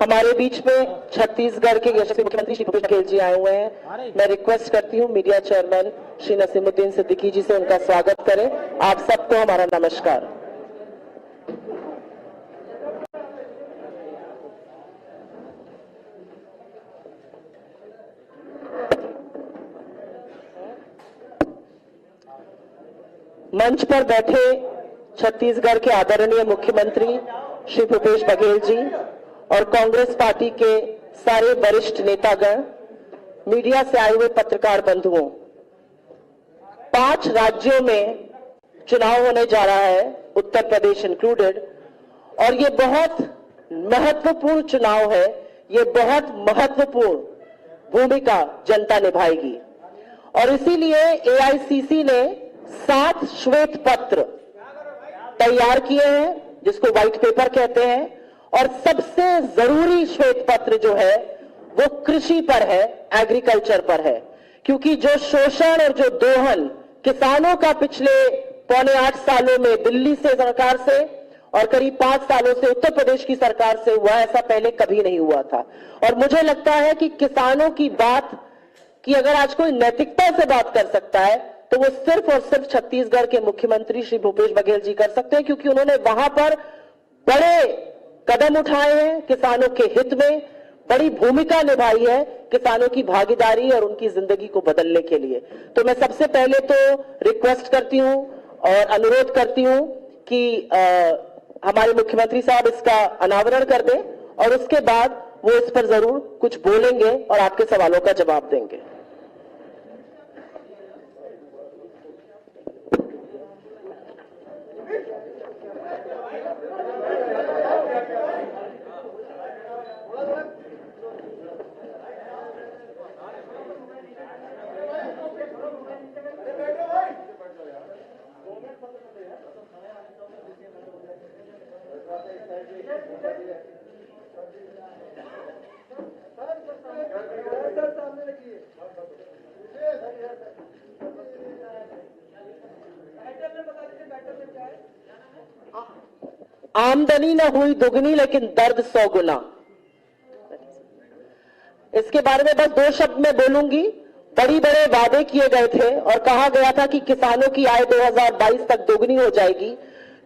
हमारे बीच में छत्तीसगढ़ के यशस्वी मुख्यमंत्री श्री भूपेश बघेल जी आए हुए हैं। मैं रिक्वेस्ट करती हूं मीडिया चेयरमैन श्री नसीमुद्दीन सिद्दीकी जी से उनका स्वागत करें। आप सबको हमारा नमस्कार। मंच पर बैठे छत्तीसगढ़ के आदरणीय मुख्यमंत्री श्री भूपेश बघेल जी और कांग्रेस पार्टी के सारे वरिष्ठ नेतागण, मीडिया से आए हुए पत्रकार बंधुओं, 5 राज्यों में चुनाव होने जा रहा है, उत्तर प्रदेश इंक्लूडेड, और ये बहुत महत्वपूर्ण चुनाव है। ये बहुत महत्वपूर्ण भूमिका जनता निभाएगी और इसीलिए एआईसीसी ने 7 श्वेत पत्र तैयार किए हैं, जिसको व्हाइट पेपर कहते हैं। और सबसे जरूरी श्वेत पत्र जो है वो कृषि पर है, एग्रीकल्चर पर है, क्योंकि जो शोषण और जो दोहन किसानों का पिछले 7.25 सालों में दिल्ली से सरकार से और करीब 5 सालों से उत्तर प्रदेश की सरकार से हुआ, ऐसा पहले कभी नहीं हुआ था। और मुझे लगता है कि किसानों की बात की अगर आज कोई नैतिकता से बात कर सकता है तो वो सिर्फ और सिर्फ छत्तीसगढ़ के मुख्यमंत्री श्री भूपेश बघेल जी कर सकते हैं, क्योंकि उन्होंने वहां पर बड़े कदम उठाए हैं, किसानों के हित में बड़ी भूमिका निभाई है, किसानों की भागीदारी और उनकी जिंदगी को बदलने के लिए। तो मैं सबसे पहले तो रिक्वेस्ट करती हूं और अनुरोध करती हूं कि हमारे मुख्यमंत्री साहब इसका अनावरण कर दें और उसके बाद वो इस पर जरूर कुछ बोलेंगे और आपके सवालों का जवाब देंगे। आमदनी न हुई दुगनी लेकिन दर्द 100 गुना। इसके बारे में बस 2 शब्द में बोलूंगी। बड़े वादे किए गए थे और कहा गया था कि किसानों की आय 2022 तक दोगुनी हो जाएगी।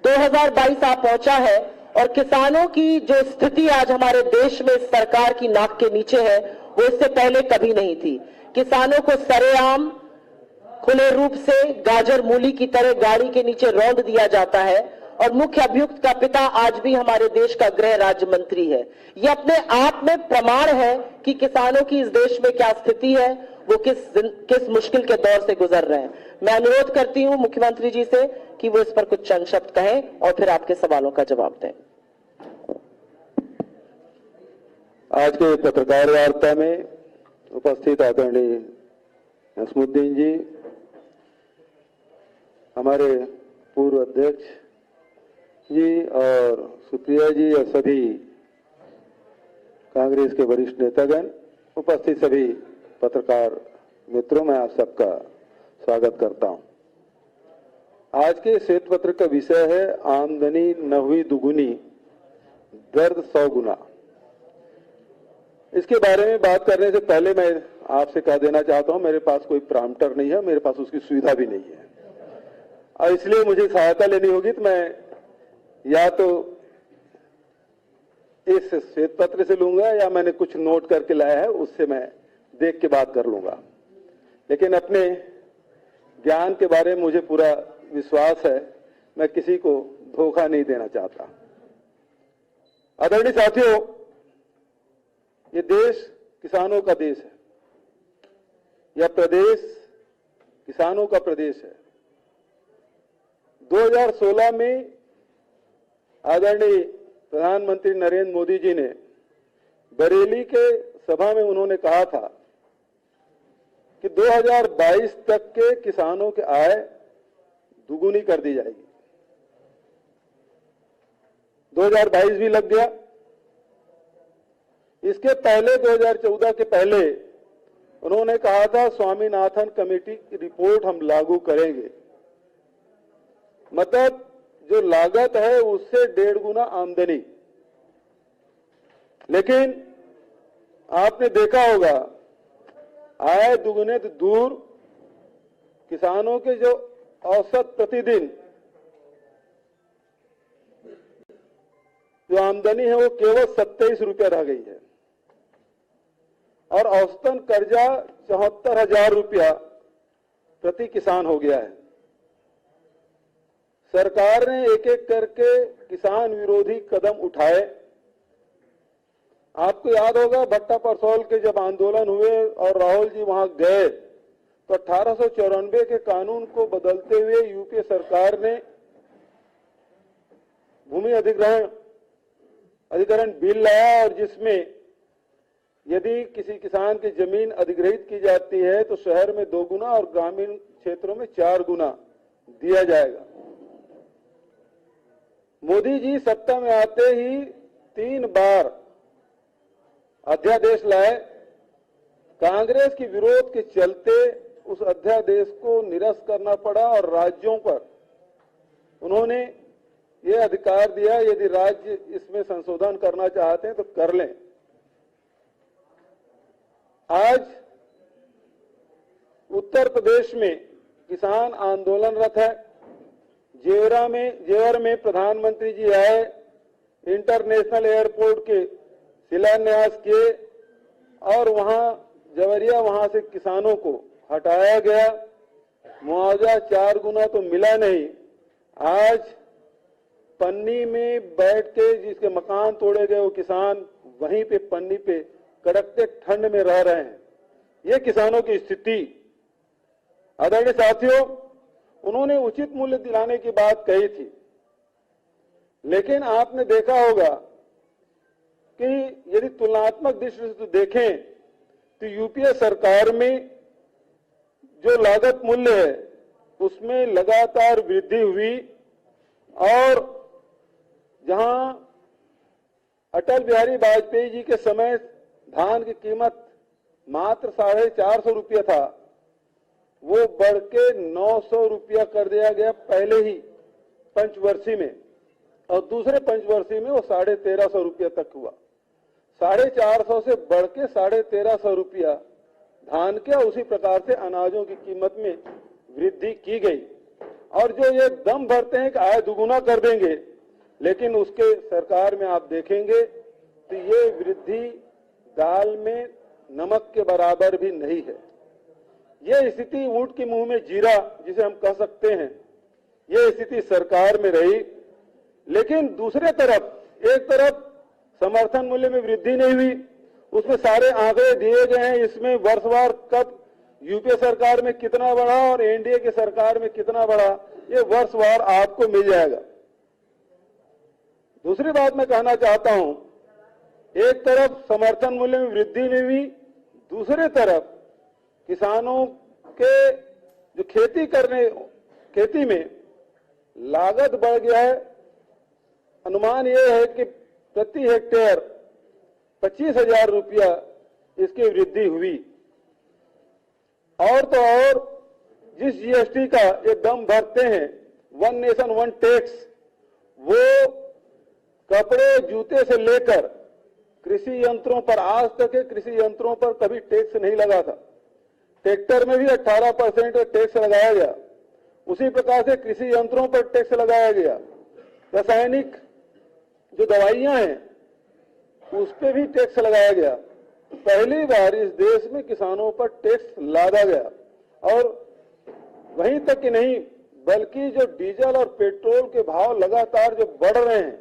2022 आ पहुंचा है और किसानों की जो स्थिति आज हमारे देश में सरकार की नाक के नीचे है वो इससे पहले कभी नहीं थी। किसानों को सरेआम खुले रूप से गाजर मूली की तरह गाड़ी के नीचे रौंद दिया जाता है और मुख्य अभियुक्त का पिता आज भी हमारे देश का गृह राज्य मंत्री है। यह अपने आप में प्रमाण है कि किसानों की इस देश में क्या स्थिति है, वो किस मुश्किल के दौर से गुजर रहे हैं। मैं अनुरोध करती हूं मुख्यमंत्री जी से कि वो इस पर कुछ चंद शब्द कहें और फिर आपके सवालों का जवाब दें। आज के पत्रकार वार्ता में उपस्थित आदरणीय नसीमुद्दीन जी, हमारे पूर्व अध्यक्ष जी और सुप्रिया जी और सभी कांग्रेस के वरिष्ठ नेतागण, उपस्थित सभी पत्रकार मित्रों, मैं आप सबका स्वागत करता हूं। आज के श्वेत पत्र का विषय है आमदनी न हुई दुगुनी, दर्द 100 गुना। इसके बारे में बात करने से पहले मैं आपसे कह देना चाहता हूं, मेरे पास कोई प्रॉम्प्टर नहीं है, मेरे पास उसकी सुविधा भी नहीं है और इसलिए मुझे सहायता लेनी होगी। तो मैं या तो इस श्वेत पत्र से लूंगा या मैंने कुछ नोट करके लाया है उससे मैं देख के बात कर लूंगा, लेकिन अपने ज्ञान के बारे में मुझे पूरा विश्वास है, मैं किसी को धोखा नहीं देना चाहता। आदरणीय साथियों, ये देश किसानों का देश है, यह प्रदेश किसानों का प्रदेश है। 2016 में आदरणीय प्रधानमंत्री नरेंद्र मोदी जी ने बरेली के सभा में उन्होंने कहा था कि 2022 तक के किसानों की आय दुगुनी कर दी जाएगी। 2022 भी लग गया। इसके पहले 2014 के पहले उन्होंने कहा था स्वामीनाथन कमेटी की रिपोर्ट हम लागू करेंगे। मतलब जो लागत है उससे 1.5 गुना आमदनी। लेकिन आपने देखा होगा, आय दुगने तो दूर, किसानों के जो औसत प्रतिदिन जो आमदनी है वो केवल 27 रुपया रह गई है और औसतन कर्जा 74,000 रुपया प्रति किसान हो गया है। सरकार ने एक एक करके किसान विरोधी कदम उठाए। आपको याद होगा, भट्टा परसौल के जब आंदोलन हुए और राहुल जी वहां गए तो 1894 के कानून को बदलते हुए यूपीए सरकार ने भूमि अधिग्रहण बिल लाया और जिसमें यदि किसी किसान की जमीन अधिग्रहित की जाती है तो शहर में 2 गुना और ग्रामीण क्षेत्रों में 4 गुना दिया जाएगा। मोदी जी सत्ता में आते ही 3 बार अध्यादेश लाए। कांग्रेस के विरोध के चलते उस अध्यादेश को निरस्त करना पड़ा और राज्यों पर उन्होंने ये अधिकार दिया, यदि राज्य इसमें संशोधन करना चाहते हैं तो कर लें। आज उत्तर प्रदेश में किसान आंदोलनरत है। जेवर में प्रधानमंत्री जी आए, इंटरनेशनल एयरपोर्ट के शिलान्यास किए और वहां से किसानों को हटाया गया। मुआवजा 4 गुना तो मिला नहीं। आज पन्नी में बैठ के जिसके मकान तोड़े गए वो किसान वहीं पे पन्नी पे कड़कते ठंड में रह रहे हैं। ये किसानों की स्थिति। आदरणीय साथियों, उन्होंने उचित मूल्य दिलाने की बात कही थी, लेकिन आपने देखा होगा कि यदि तुलनात्मक दृष्टि से देखें तो यूपीए सरकार में जो लागत मूल्य है उसमें लगातार वृद्धि हुई और जहां अटल बिहारी वाजपेयी जी के समय धान की कीमत मात्र 450 रुपया था, वो बढ़ के 900 रुपया कर दिया गया पहले ही पंचवर्षीय में, और दूसरे पंचवर्षीय में वो 1350 रुपया तक हुआ। 450 से बढ़ के 1350 रुपया धान के, उसी प्रकार से अनाजों की कीमत में वृद्धि की गई। और जो ये दम भरते हैं कि आय दुगुना कर देंगे, लेकिन उसके सरकार में आप देखेंगे तो ये वृद्धि दाल में नमक के बराबर भी नहीं है। ये स्थिति ऊंट के मुंह में जीरा जिसे हम कह सकते हैं, ये स्थिति सरकार में रही। लेकिन दूसरे तरफ एक तरफ समर्थन मूल्य में वृद्धि नहीं हुई, उसमें सारे आंकड़े दिए गए हैं। इसमें वर्षवार कब यूपीए सरकार में कितना बढ़ा और एनडीए की सरकार में कितना बढ़ा, ये वर्षवार आपको मिल जाएगा। दूसरी बात मैं कहना चाहता हूं, एक तरफ समर्थन मूल्य में वृद्धि नहीं हुई, दूसरी तरफ किसानों के जो खेती में लागत बढ़ गया है। अनुमान यह है कि प्रति हेक्टेयर 25,000 रुपया इसकी वृद्धि हुई। और तो और जिस जीएसटी का ये दम भरते हैं, वन नेशन वन टैक्स, वो कपड़े जूते से लेकर कृषि यंत्रों पर, आज तक के कृषि यंत्रों पर कभी टैक्स नहीं लगा था। ट्रैक्टर में भी 18% टैक्स लगाया गया, उसी प्रकार से कृषि यंत्रों पर टैक्स लगाया गया। रासायनिक जो दवाइयां हैं उस पर भी टैक्स लगाया गया। पहली बार इस देश में किसानों पर टैक्स लादा गया। और वहीं तक कि नहीं, बल्कि जो डीजल और पेट्रोल के भाव लगातार जो बढ़ रहे हैं,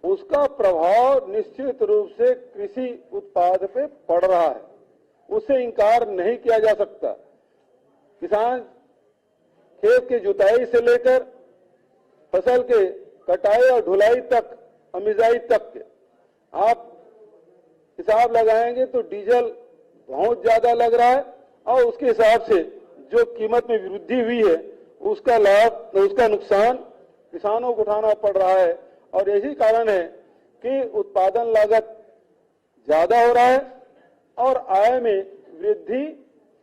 उसका प्रभाव निश्चित रूप से कृषि उत्पाद पे पड़ रहा है, उससे इंकार नहीं किया जा सकता। किसान खेत की जुताई से लेकर फसल के कटाई और ढुलाई तक, अमिजाई तक के आप हिसाब लगाएंगे तो डीजल बहुत ज्यादा लग रहा है और उसके हिसाब से जो कीमत में वृद्धि हुई है उसका लाभ, उसका नुकसान किसानों को उठाना पड़ रहा है। और यही कारण है कि उत्पादन लागत ज्यादा हो रहा है और आय में वृद्धि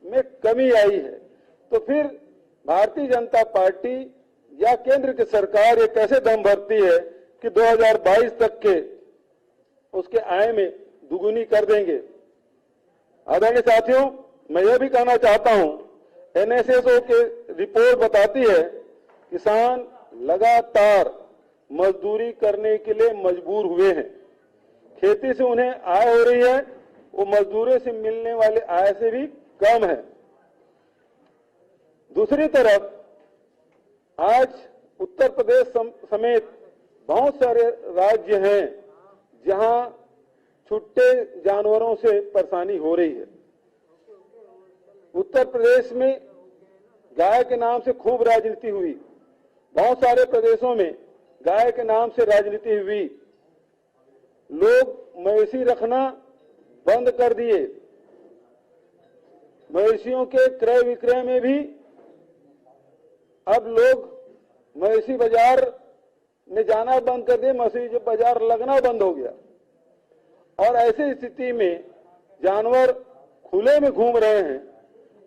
में कमी आई है। तो फिर भारतीय जनता पार्टी या केंद्र की सरकार ये कैसे दम भरती है कि 2022 तक के उसके आय में दुगुनी कर देंगे। आदरणीय साथियों, मैं यह भी कहना चाहता हूं, एनएसएसओ की रिपोर्ट बताती है किसान लगातार मजदूरी करने के लिए मजबूर हुए हैं। खेती से उन्हें आय हो रही है, वो मजदूरी से मिलने वाले आय से भी कम है। दूसरी तरफ आज उत्तर प्रदेश समेत बहुत सारे राज्य हैं जहां छुट्टे जानवरों से परेशानी हो रही है। उत्तर प्रदेश में गाय के नाम से खूब राजनीति हुई, बहुत सारे प्रदेशों में गाय के नाम से राजनीति हुई, लोग मवेशी रखना बंद कर दिए, मवेशियों के क्रय विक्रय में भी अब लोग मवेशी बाजार में जाना बंद कर दिए, मवेशी बाजार लगना बंद हो गया। और ऐसी स्थिति में जानवर खुले में घूम रहे हैं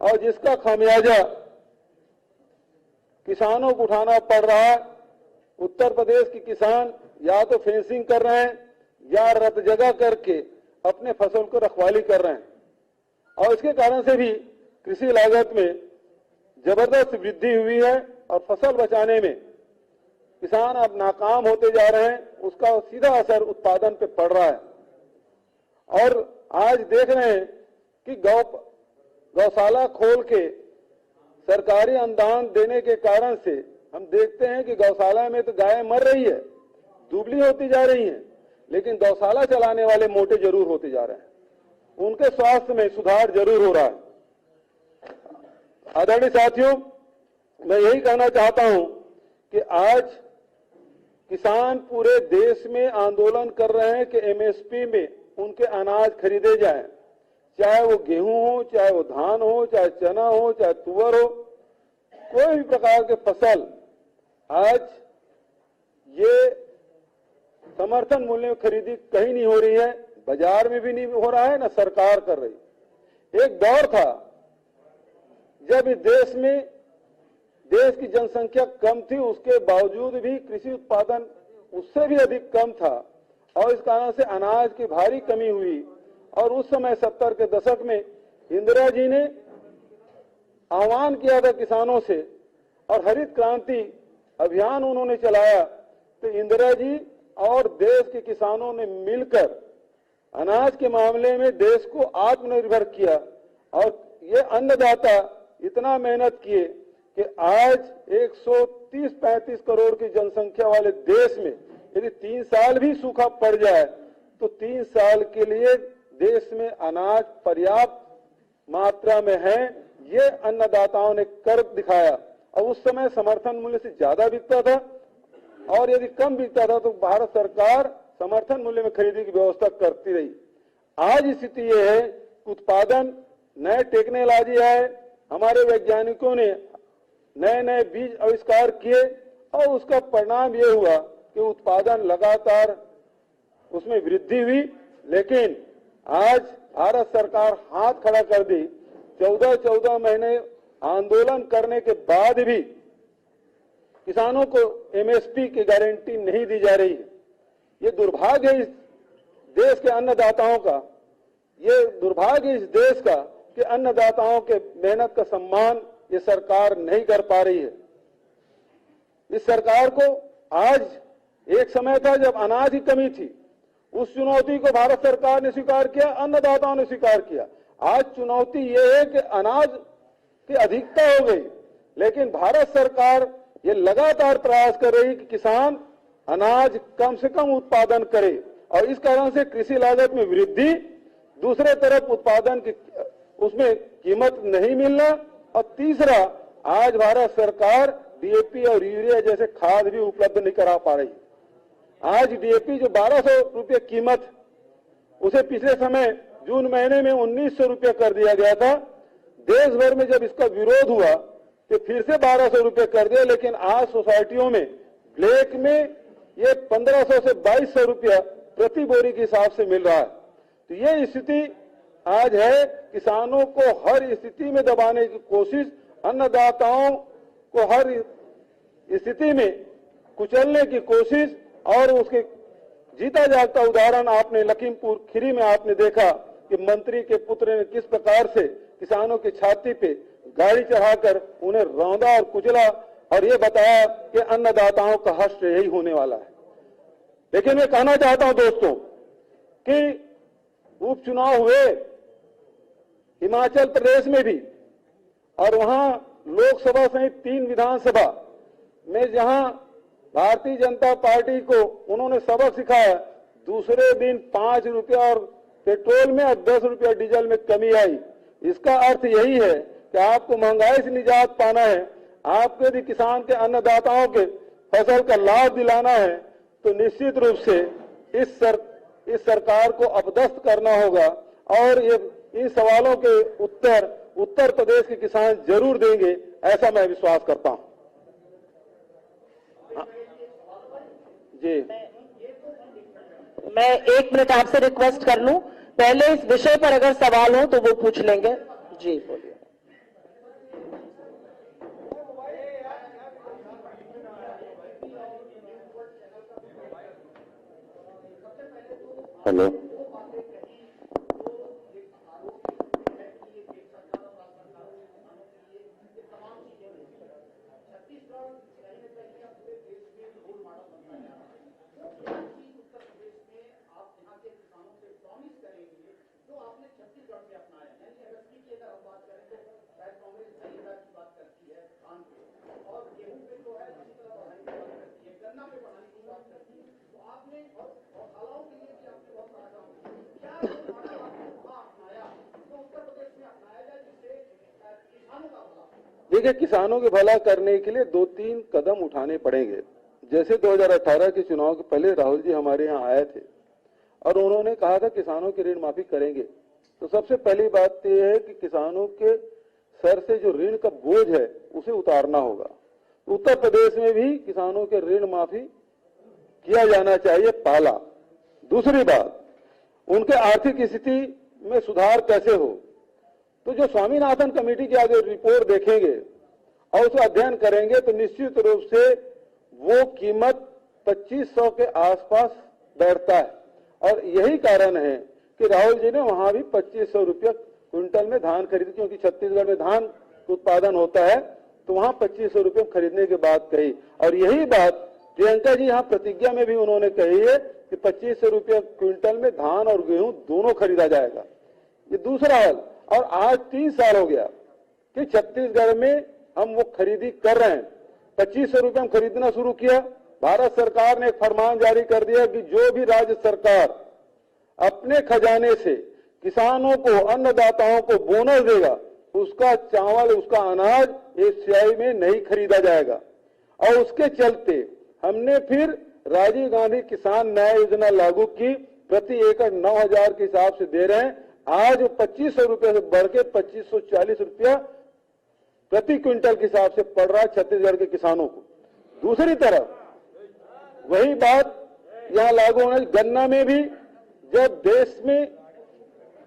और जिसका खामियाजा किसानों को उठाना पड़ रहा है। उत्तर प्रदेश के किसान या तो फेंसिंग कर रहे हैं या रत जगह करके अपने फसल को रखवाली कर रहे हैं और इसके कारण से भी कृषि लागत में जबरदस्त वृद्धि हुई है और फसल बचाने में किसान अब नाकाम होते जा रहे हैं। उसका सीधा असर उत्पादन पे पड़ रहा है और आज देख रहे हैं कि गौशाला खोल के सरकारी अनुदान देने के कारण से हम देखते हैं कि गौशाला में तो गायें मर रही है, दुबली होती जा रही हैं, लेकिन गौशाला चलाने वाले मोटे जरूर होते जा रहे हैं, उनके स्वास्थ्य में सुधार जरूर हो रहा है। आदरणीय साथियों, मैं यही कहना चाहता हूं कि आज किसान पूरे देश में आंदोलन कर रहे हैं कि एमएसपी में उनके अनाज खरीदे जाएं, चाहे वो गेहूं हो, चाहे वो धान हो, चाहे चना हो, चाहे तुअर हो, कोई भी प्रकार के फसल आज ये समर्थन मूल्य में खरीदी कहीं नहीं हो रही है, बाजार में भी नहीं हो रहा है, ना सरकार कर रही। एक दौर था जब इस देश में देश की जनसंख्या कम थी, उसके बावजूद भी कृषि उत्पादन उससे भी अधिक कम था और इस कारण से अनाज की भारी कमी हुई। और उस समय 70 के दशक में इंदिरा जी ने आह्वान किया था किसानों से और हरित क्रांति अभियान उन्होंने चलाया, तो इंदिरा जी और देश के किसानों ने मिलकर अनाज के मामले में देश को आत्मनिर्भर किया और ये अन्नदाता इतना मेहनत किए कि आज 130-35 करोड़ की जनसंख्या वाले देश में यदि 3 साल भी सूखा पड़ जाए तो 3 साल के लिए देश में अनाज पर्याप्त मात्रा में है। ये अन्नदाताओं ने कर दिखाया और उस समय समर्थन मूल्य से ज्यादा बिकता था और यदि कम बिकता था तो भारत सरकार समर्थन मूल्य में खरीदी की व्यवस्था करती रही। आज स्थिति ये है उत्पादन नए टेक्नोलॉजी है, हमारे वैज्ञानिकों ने नए नए बीज आविष्कार किए और उसका परिणाम ये हुआ कि उत्पादन लगातार उसमें वृद्धि हुई। लेकिन आज भारत सरकार हाथ खड़ा कर दी, 14 महीने आंदोलन करने के बाद भी किसानों को एमएसपी की गारंटी नहीं दी जा रही है। ये दुर्भाग्य है इस देश के अन्नदाताओं का, ये दुर्भाग्य इस देश का कि अन्नदाताओं के मेहनत का सम्मान ये सरकार नहीं कर पा रही है। इस सरकार को आज एक समय था जब अनाज की कमी थी, उस चुनौती को भारत सरकार ने स्वीकार किया, अन्नदाताओं ने स्वीकार किया। आज चुनौती ये है कि अनाज की अधिकता हो गई, लेकिन भारत सरकार ये लगातार प्रयास कर रही कि किसान अनाज कम से कम उत्पादन करे और इस कारण से कृषि लागत में वृद्धि, दूसरे तरफ उत्पादन की उसमें कीमत नहीं मिलना और तीसरा आज भारत सरकार डीएपी और यूरिया जैसे खाद भी उपलब्ध नहीं करा पा रही। आज डीएपी जो 1200 रुपये कीमत, उसे पिछले समय जून महीने में 1900 रुपये कर दिया गया था। देश भर में जब इसका विरोध हुआ तो फिर से 1200 रुपये कर दिया, लेकिन आज सोसाइटियों में ब्लैक में ये 1500 से 2200 रुपया प्रति बोरी के हिसाब से मिल रहा है। तो ये स्थिति आज है। किसानों को हर स्थिति में दबाने की कोशिश, अन्नदाताओं को हर स्थिति में कुचलने की कोशिश और उसके जीता जागता उदाहरण आपने लखीमपुर खीरी में आपने देखा कि मंत्री के पुत्र ने किस प्रकार से किसानों की छाती पे गाड़ी चढ़ाकर उन्हें रौंदा और कुचला और ये बताया कि अन्नदाताओं का हश्र यही होने वाला है। लेकिन मैं कहना चाहता हूं दोस्तों कि उपचुनाव हुए हिमाचल प्रदेश में भी और वहां लोकसभा सहित 3 विधानसभा में जहां भारतीय जनता पार्टी को उन्होंने सबक सिखाया, दूसरे दिन 5 रुपया और पेट्रोल में और 10 रुपया डीजल में कमी आई। इसका अर्थ यही है कि आपको महंगाई से निजात पाना है, आपको यदि किसान के अन्नदाताओं के फसल का लाभ दिलाना है तो निश्चित रूप से इस सरकार को अपदस्थ करना होगा और ये इन सवालों के उत्तर प्रदेश के किसान जरूर देंगे, ऐसा मैं विश्वास करता हूं। जी, मैं 1 मिनट आपसे रिक्वेस्ट कर लूं, पहले इस विषय पर अगर सवाल हो तो वो पूछ लेंगे। जी बोलिए। हेलो, देखिए, किसानों के भला करने के लिए 2-3 कदम उठाने पड़ेंगे। जैसे 2018 के चुनाव के पहले राहुल जी हमारे यहाँ आए थे और उन्होंने कहा था किसानों की ऋण माफी करेंगे। तो सबसे पहली बात यह है कि किसानों के सर से जो ऋण का बोझ है उसे उतारना होगा। उत्तर प्रदेश में भी किसानों के ऋण माफी किया जाना चाहिए, पहला। दूसरी बात, उनके आर्थिक स्थिति में सुधार कैसे हो, तो जो स्वामीनाथन कमेटी की आगे रिपोर्ट देखेंगे और उसका अध्ययन करेंगे तो निश्चित रूप से वो कीमत 2500 के आसपास बैठता है और यही कारण है कि राहुल जी ने वहां भी 2500 रुपया क्विंटल में धान खरीदी, क्योंकि छत्तीसगढ़ में धान उत्पादन होता है तो वहां 2500 रुपये खरीदने की बात कही। और यही बात प्रियंका जी यहाँ प्रतिज्ञा में भी उन्होंने कही है कि 2500 रुपया क्विंटल में धान और गेहूं दोनों खरीदा जाएगा। ये दूसरा हल। और आज 3 साल हो गया कि छत्तीसगढ़ में हम वो खरीदी कर रहे हैं। 2500 रुपये हम खरीदना शुरू किया। भारत सरकार ने एक फरमान जारी कर दिया कि जो भी राज्य सरकार अपने खजाने से किसानों को, अन्नदाताओं को बोनस देगा, उसका चावल, उसका अनाज एशियाई में नहीं खरीदा जाएगा। और उसके चलते हमने फिर राजीव गांधी किसान न्याय योजना लागू की। प्रति एकड़ 9000 के हिसाब से दे रहे हैं। आज 2500 रुपये से बढ़ के 2540 रुपया प्रति क्विंटल के हिसाब से पड़ रहा है छत्तीसगढ़ के किसानों को। दूसरी तरफ वही बात यहां लागू होना। गन्ना में भी जब देश में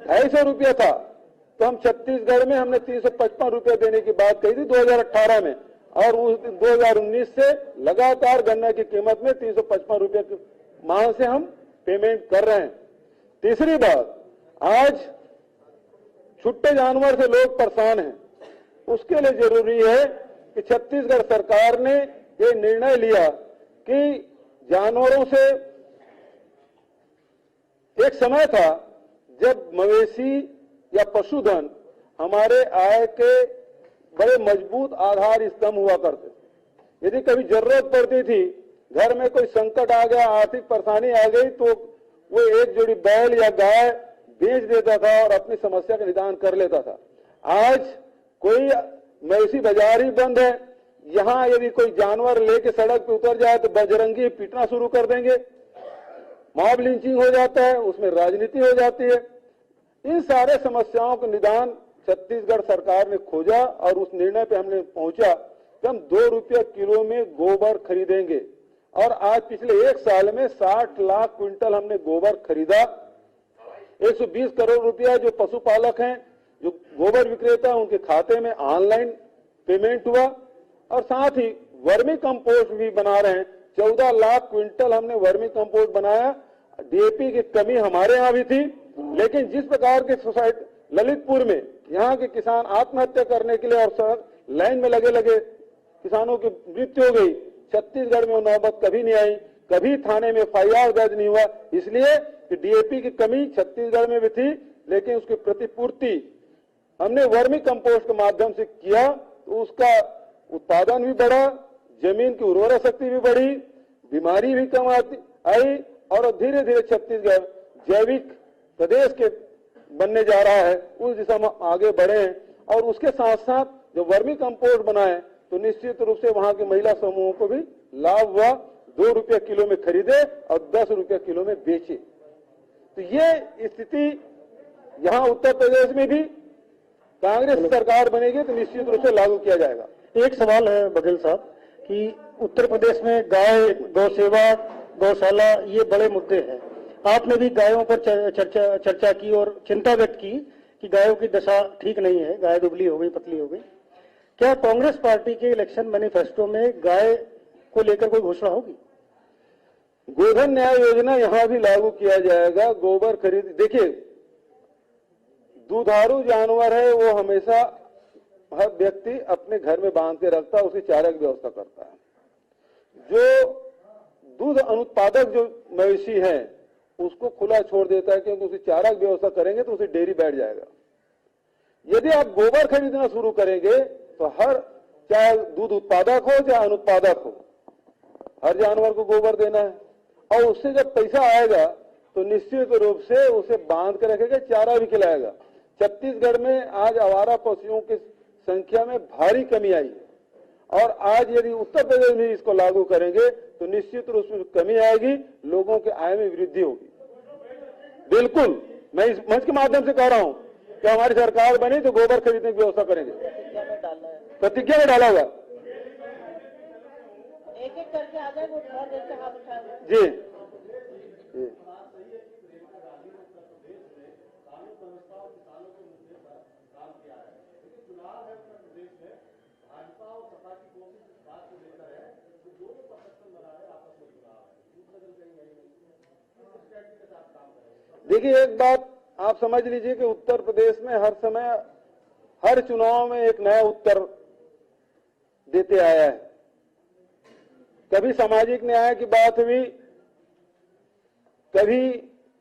250 रुपया था तो हम छत्तीसगढ़ में हमने 355 रुपया देने की बात कही थी 2018 में, और उस 2019 से लगातार गन्ना की कीमत में 355 रुपये की मांग से हम पेमेंट कर रहे हैं। तीसरी बात, आज छुट्टे जानवर से लोग परेशान हैं। उसके लिए जरूरी है कि छत्तीसगढ़ सरकार ने ये निर्णय लिया कि जानवरों से, एक समय था जब मवेशी या पशुधन हमारे आय के बड़े मजबूत आधार स्तंभ हुआ करते। यदि कभी जरूरत पड़ती थी, घर में कोई संकट आ गया, आर्थिक परेशानी आ गई, तो वो एक जोड़ी बैल या गाय बेच देता था और अपनी समस्या का निदान कर लेता था। आज कोई मवेशी बाजार ही बंद है। यहाँ यदि कोई जानवर लेके सड़क पे उतर जाए तो बजरंगी पीटना शुरू कर देंगे, मॉब लिंचिंग हो जाता है, उसमें राजनीति हो जाती है। इन सारे समस्याओं का निदान छत्तीसगढ़ सरकार ने खोजा और उस निर्णय पे हमने पहुंचा कि हम 2 रुपया किलो में गोबर खरीदेंगे। और आज पिछले 1 साल में 60 लाख क्विंटल हमने गोबर खरीदा। 120 करोड़ रुपया जो पशुपालक हैं, जो गोबर विक्रेता, उनके खाते में ऑनलाइन पेमेंट हुआ। और साथ ही वर्मी कंपोस्ट भी बना रहे हैं। 14 लाख क्विंटल हमने वर्मी कंपोस्ट बनाया। डीएपी की कमी हमारे यहाँ भी थी, लेकिन जिस प्रकार के सोसाइटी ललितपुर में यहाँ के किसान आत्महत्या करने के लिए और सड़क लाइन में लगे लगे किसानों की मृत्यु हो गई, छत्तीसगढ़ में वो नौबत कभी नहीं आई, कभी थाने में FIR दर्ज नहीं हुआ, इसलिए कि डीएपी की कमी छत्तीसगढ़ में भी थी, लेकिन उसकी प्रतिपूर्ति हमने वर्मी कंपोस्ट के माध्यम से किया, तो उसका उत्पादन भी बढ़ा, जमीन की उर्वरा शक्ति भी बढ़ी, बीमारी भी कम आई और धीरे धीरे छत्तीसगढ़ जैविक प्रदेश के बनने जा रहा है, उस दिशा में आगे बढ़े हैं। और उसके साथ साथ जो वर्मी कंपोस्ट बनाए तो निश्चित रूप से वहां के महिला समूहों को भी लाभ हुआ, 2 रुपये किलो में खरीदे और 10 रुपये किलो में बेचे। तो ये स्थिति यहाँ उत्तर प्रदेश में भी कांग्रेस सरकार बनेगी तो निश्चित रूप से लागू किया जाएगा। एक सवाल है बघेल साहब कि उत्तर प्रदेश में गाय, गौ सेवा, गौशाला ये बड़े मुद्दे हैं। आपने भी गायों पर चर्चा की और चिंता व्यक्त की कि गायों की दशा ठीक नहीं है, गाय दुबली हो गई, पतली हो गई। क्या कांग्रेस पार्टी के इलेक्शन मैनिफेस्टो में गाय को लेकर कोई घोषणा होगी? गोधन न्याय योजना यहाँ भी लागू किया जाएगा। गोबर खरीद, देखिए दुधारू जानवर है, वो हमेशा हर व्यक्ति अपने घर में बांध के रखता है, उसकी चारा की व्यवस्था करता है। जो दूध अनुत्पादक जो मवेशी है उसको खुला छोड़ देता है, क्योंकि उसकी चारा की व्यवस्था करेंगे तो उसे डेयरी बैठ जाएगा। यदि आप गोबर खरीदना शुरू करेंगे तो हर, चाहे दूध उत्पादक हो चाहे अनुत्पादक हो, हर जानवर को गोबर देना है और उससे जब पैसा आएगा तो निश्चित रूप से उसे बांध कर रखेगा, चारा भी खिलाएगा। छत्तीसगढ़ में आज आवारा पशुओं की संख्या में भारी कमी आई और आज यदि उत्तर प्रदेश में इसको लागू करेंगे तो निश्चित रूप से कमी आएगी, लोगों के आय में वृद्धि होगी। बिल्कुल, मैं इस मंच के माध्यम से कह रहा हूं कि हमारी सरकार बनी तो गोबर खरीदने की व्यवस्था करेंगे। प्रतिज्ञा में डाला होगा। एक एक करके आ जाए, वो बहुत देर से हाथ उठाएगा। जी देखिए, एक बात आप समझ लीजिए कि उत्तर प्रदेश में हर समय हर चुनाव में एक नया उत्तर देते आया है। कभी सामाजिक न्याय की बात हुई, कभी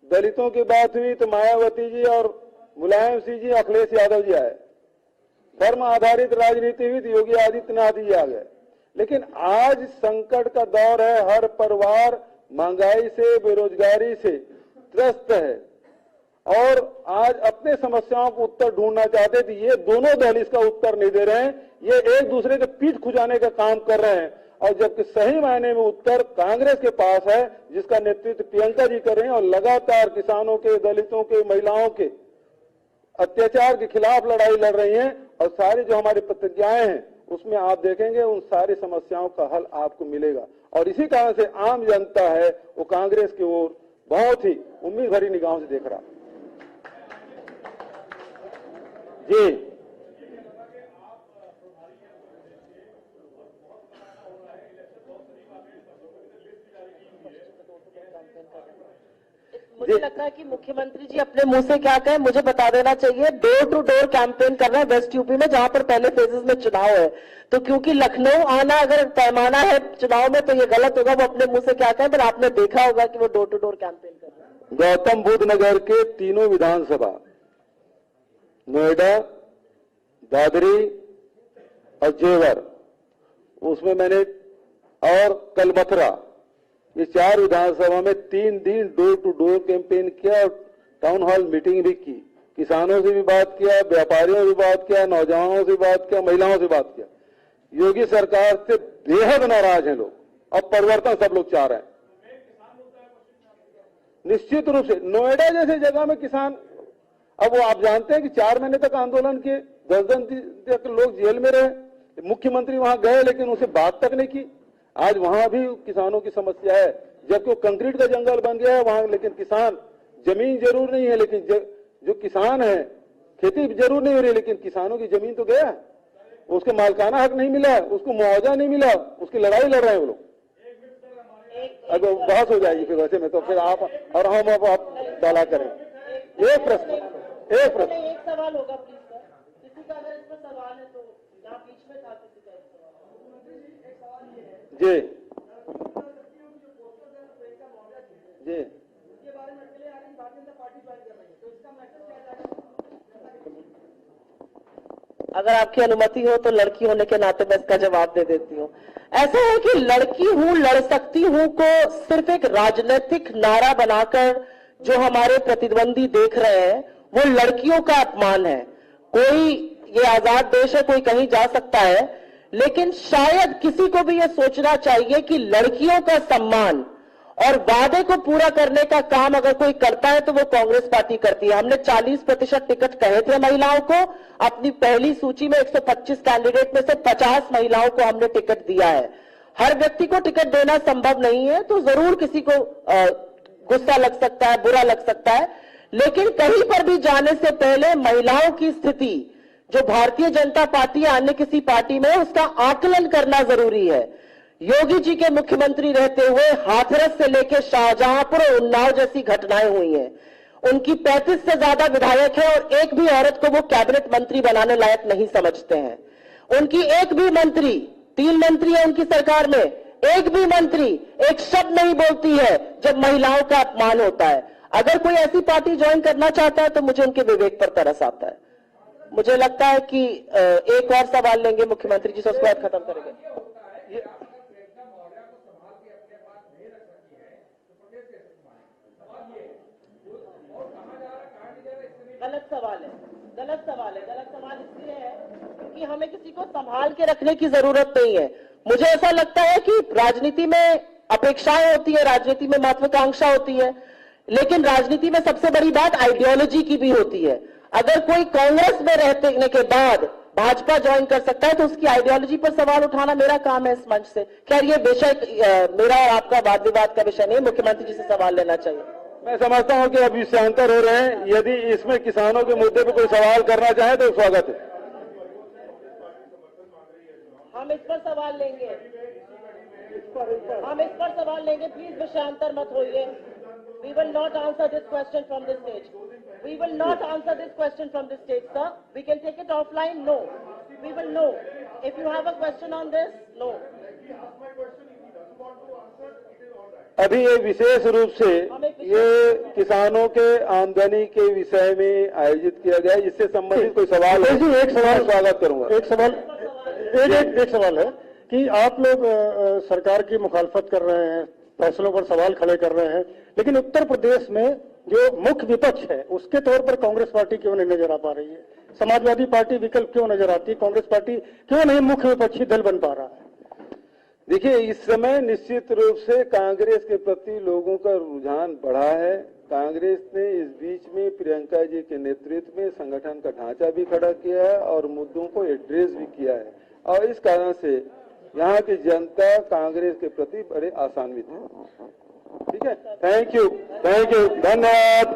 दलितों की बात हुई तो मायावती जी और मुलायम सिंह जी, अखिलेश यादव जी आए। धर्म आधारित राजनीति हुई तो योगी आदित्यनाथ जी आ गए। लेकिन आज संकट का दौर है, हर परिवार महंगाई से, बेरोजगारी से त्रस्त है और आज अपने समस्याओं को उत्तर ढूंढना चाहते थे। ये दोनों दल इसका उत्तर नहीं दे रहे हैं, ये एक दूसरे के पीठ खुजाने का काम कर रहे हैं। और जबकि सही मायने में उत्तर कांग्रेस के पास है, जिसका नेतृत्व प्रियंका जी कर रहे हैं और लगातार किसानों के, दलितों के, महिलाओं के अत्याचार के खिलाफ लड़ाई लड़ रही हैं। और सारी जो हमारी प्रतिज्ञाएं हैं उसमें आप देखेंगे उन सारी समस्याओं का हल आपको मिलेगा। और इसी कारण से आम जनता है वो कांग्रेस की ओर बहुत ही उम्मीद भरी निगाहों से देख रहा। जी मुझे लगता है कि मुख्यमंत्री जी अपने मुंह से क्या कहें मुझे बता देना चाहिए। डोर टू डोर कैंपेन कर रहे हैं वेस्ट यूपी में, जहां पर पहले फेजेस में चुनाव है। तो क्योंकि लखनऊ आना अगर पैमाना है चुनाव में तो ये गलत होगा। वो अपने मुंह से क्या कहें, पर आपने देखा होगा कि वो डोर टू डोर कैंपेन कर रहे हैं। गौतम बुद्ध नगर के तीनों विधानसभा, नोएडा, दादरी और जेवर, उसमें मैंने, और कल मथुरा, ये 4 विधानसभा में 3 दिन डोर टू डोर कैंपेन किया और टाउन हॉल मीटिंग भी की। किसानों से भी बात किया, व्यापारियों से भी बात किया, नौजवानों से बात किया, महिलाओं से बात किया। योगी सरकार से बेहद नाराज हैं लोग और परिवर्तन सब लोग चाह रहे हैं। निश्चित रूप से नोएडा जैसे जगह में किसान, अब वो आप जानते हैं कि 4 महीने तक आंदोलन किए, 10 दिन तक लोग जेल में रहे। मुख्यमंत्री वहां गए लेकिन उनसे बात तक नहीं की। आज वहां भी किसानों की समस्या है, जबकि वो कंक्रीट का जंगल बन गया है वहां, लेकिन किसान, जमीन जरूर नहीं है लेकिन जो किसान है, खेती जरूर नहीं हो रही लेकिन किसानों की जमीन तो गया। उसके मालकाना हक नहीं मिला, उसको मुआवजा नहीं मिला, उसकी लड़ाई लड़ रहे हैं वो लोग। अब बहस हो जाएगी फिर वैसे में, तो फिर आप और हम अब आप डाला करें। एक प्रश्न एक सवाल होगा प्लीज सर, किसी का अगर इस पर सवाल है तो यहाँ बीच में था किसी का जी जी अगर आपकी अनुमति हो तो लड़की होने के नाते मैं इसका जवाब दे देती हूँ। ऐसा है कि लड़की हूं लड़ सकती हूं को सिर्फ एक राजनीतिक नारा बनाकर जो हमारे प्रतिद्वंदी देख रहे हैं वो लड़कियों का अपमान है। कोई ये आजाद देश है, कोई कहीं जा सकता है, लेकिन शायद किसी को भी ये सोचना चाहिए कि लड़कियों का सम्मान और वादे को पूरा करने का काम अगर कोई करता है तो वो कांग्रेस पार्टी करती है। हमने 40% टिकट कहे थे महिलाओं को, अपनी पहली सूची में 125 कैंडिडेट में से 50 महिलाओं को हमने टिकट दिया है। हर व्यक्ति को टिकट देना संभव नहीं है, तो जरूर किसी को गुस्सा लग सकता है, बुरा लग सकता है, लेकिन कहीं पर भी जाने से पहले महिलाओं की स्थिति जो भारतीय जनता पार्टी या अन्य किसी पार्टी में उसका आकलन करना जरूरी है। योगी जी के मुख्यमंत्री रहते हुए हाथरस से लेकर शाहजहांपुर और उन्नाव जैसी घटनाएं हुई हैं। उनकी 35 से ज्यादा विधायक है और एक भी औरत को वो कैबिनेट मंत्री बनाने लायक नहीं समझते हैं। उनकी एक भी मंत्री, 3 मंत्री है उनकी सरकार में, एक भी मंत्री एक शब्द नहीं बोलती है जब महिलाओं का अपमान होता है। अगर कोई ऐसी पार्टी ज्वाइन करना चाहता है तो मुझे उनके विवेक पर तरस आता है। मुझे लगता है कि एक और सवाल लेंगे मुख्यमंत्री जी से, उसके बाद खत्म करेंगे। गलत सवाल है, गलत सवाल है, गलत सवाल इसलिए है क्योंकि हमें किसी को संभाल के रखने की जरूरत नहीं है। मुझे ऐसा लगता है कि राजनीति में अपेक्षाएं होती है, राजनीति में महत्वाकांक्षा होती है, लेकिन राजनीति में सबसे बड़ी बात आइडियोलॉजी की भी होती है। अगर कोई कांग्रेस में रहने के बाद भाजपा ज्वाइन कर सकता है तो उसकी आइडियोलॉजी पर सवाल उठाना मेरा काम है इस मंच से। खैर ये विषय मेरा और आपका वाद विवाद का विषय नहीं है, मुख्यमंत्री जी से सवाल लेना चाहिए। मैं समझता हूं कि अब विषयांतर हो रहे हैं। यदि इसमें किसानों के मुद्दे पर कोई सवाल करना चाहे तो स्वागत है। हम इस पर सवाल लेंगे, हम इस पर सवाल लेंगे, प्लीज विषयांतर मत होइए। We will not answer this question from this stage. We will not answer this question from this stage, sir. We can take it offline. No, we will know. If you have a question on this, no. अभी ये विशेष रूप से ये किसानों के आमदनी के विषय में आयोजित किया गया है, जिससे संबंधित कोई सवाल है। एक सवाल स्वागत करूंगा। एक सवाल है कि आप लोग सरकार की मुखालफत कर रहे हैं, फैसलों पर सवाल खड़े कर रहे हैं, लेकिन उत्तर प्रदेश में जो मुख्य विपक्ष है उसके तौर पर कांग्रेस पार्टी क्यों नहीं नजर आ पा रही है? समाजवादी पार्टी विकल्प क्यों नजर आती है? कांग्रेस पार्टी क्यों नहीं मुख्य विपक्षी दल बन पा रहा है? देखिए, इस समय निश्चित रूप से कांग्रेस के प्रति लोगों का रुझान बढ़ा है। कांग्रेस ने इस बीच में प्रियंका जी के नेतृत्व में संगठन का ढांचा भी खड़ा किया है और मुद्दों को एड्रेस भी किया है, और इस कारण से यहाँ की जनता कांग्रेस के प्रति बड़े आशान्वित है। ठीक है, थैंक यू, धन्यवाद।